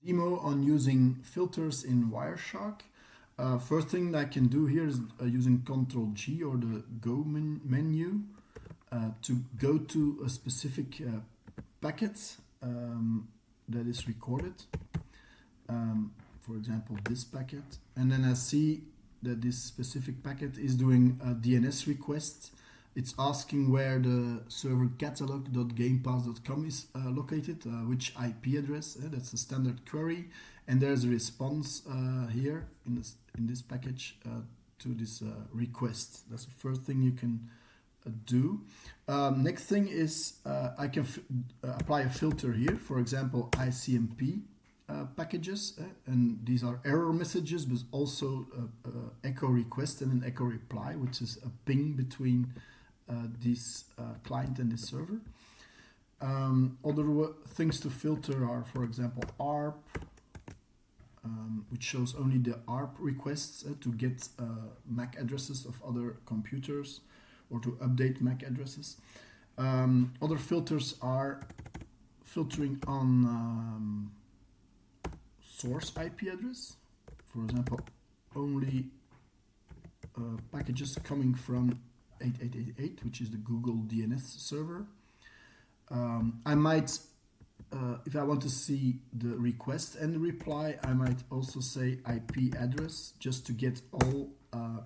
Demo on using filters in Wireshark. First thing I can do here is using CTRL-G or the Go menu to go to a specific packet that is recorded. For example, this packet. And then I see that this specific packet is doing a DNS request. It's asking where the server catalog.gamepass.com is located, which IP address. That's the standard query, and there's a response here in this package to this request. That's the first thing you can do. Next thing is I can apply a filter here. For example, icmp packages, and these are error messages, but also echo request and an echo reply, which is a ping between this client and this server. Other things to filter are, for example, ARP, which shows only the ARP requests to get MAC addresses of other computers or to update MAC addresses. Other filters are filtering on source IP address. For example, only packages coming from 8888, which is the Google DNS server. I might, if I want to see the request and the reply, I might also say IP address just to get all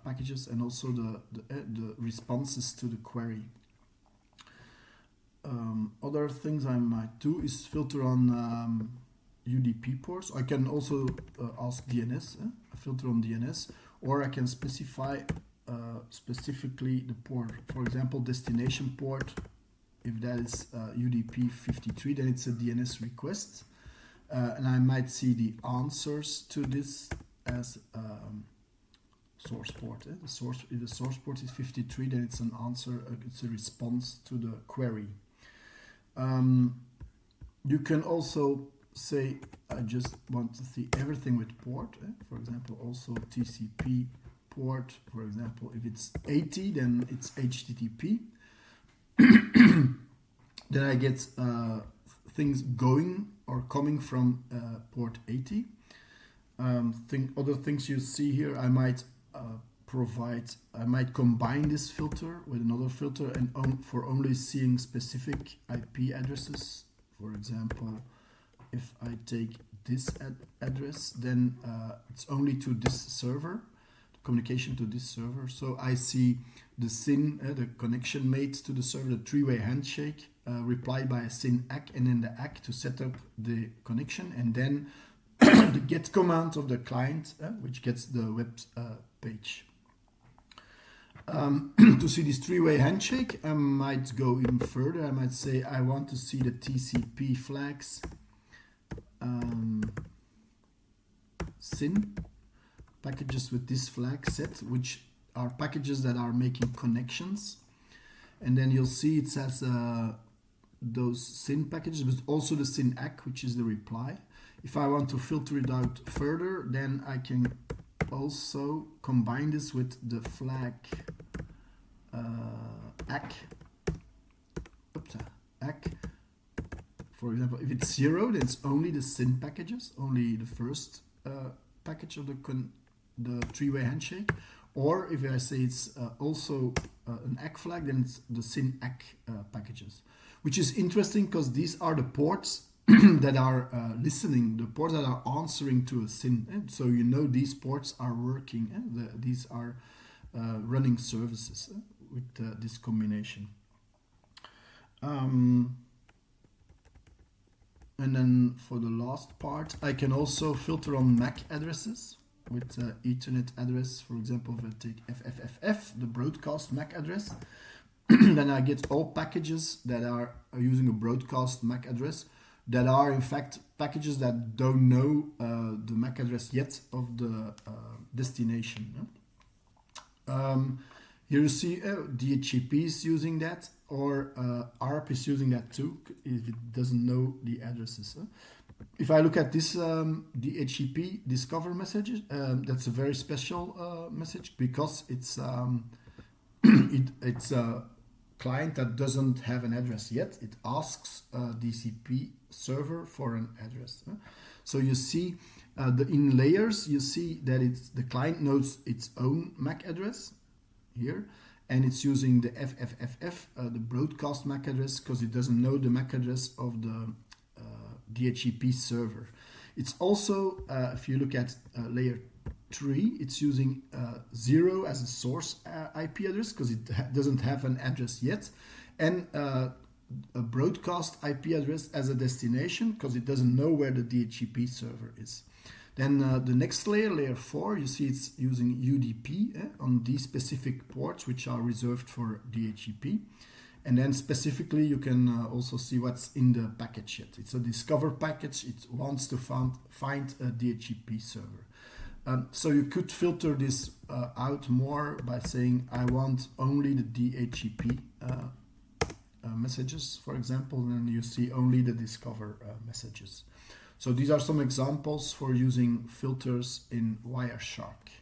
packages and also the responses to the query. Other things I might do is filter on UDP ports. I can also ask DNS, a filter on DNS, or I can specify specifically the port. For example, destination port. If that is UDP 53, then it's a DNS request, and I might see the answers to this as source port. If the source port is 53, then it's an answer. It's a response to the query. You can also say I just want to see everything with port. For example, also TCP port. For example, if it's 80, then it's HTTP. Then I get things going or coming from port 80. Other things you see here, I might I might combine this filter with another filter and for only seeing specific IP addresses. For example, if I take this address, then it's only to this server, communication to this server. So I see the SYN, the connection made to the server, the three-way handshake, replied by a SYN ACK, and then the ACK to set up the connection, and then the get command of the client, which gets the web page. To see this three-way handshake, I might go even further. I might say I want to see the tcp.flags SYN packages with this flag set, which are packages that are making connections. And then you'll see it says those SYN packages, but also the SYN ACK, which is the reply. If I want to filter it out further, then I can also combine this with the flag ACK. ACK. For example, if it's 0, then it's only the SYN packages, only the first package of the three-way handshake. Or if I say it's also an ACK flag, then it's the SYN ACK packages. Which is interesting because these are the ports that are listening, the ports that are answering to a SYN. So you know these ports are working. These are running services with this combination. And then for the last part, I can also filter on MAC addresses with Ethernet address. For example, if I take FFFF, the broadcast MAC address, then I get all packages that are using a broadcast MAC address that are in fact packages that don't know the MAC address yet of the destination. Here you see DHCP is using that, or ARP is using that too, if it doesn't know the addresses. If I look at this DHCP discover message, that's a very special message because it's client that doesn't have an address yet, it asks DHCP server for an address. So you see in layers, you see that the client knows its own MAC address here, and it's using the FFFF, the broadcast MAC address, because it doesn't know the MAC address of the DHCP server. It's also, if you look at layer 3, it's using 0 as a source IP address because it doesn't have an address yet, and a broadcast IP address as a destination because it doesn't know where the DHCP server is. Then the next layer, layer 4, you see it's using UDP on these specific ports which are reserved for DHCP. And then specifically you can also see what's in the package yet. It's a discover package. It wants to find a DHCP server. So you could filter this out more by saying I want only the DHCP messages, for example, and then you see only the discover messages. So these are some examples for using filters in Wireshark.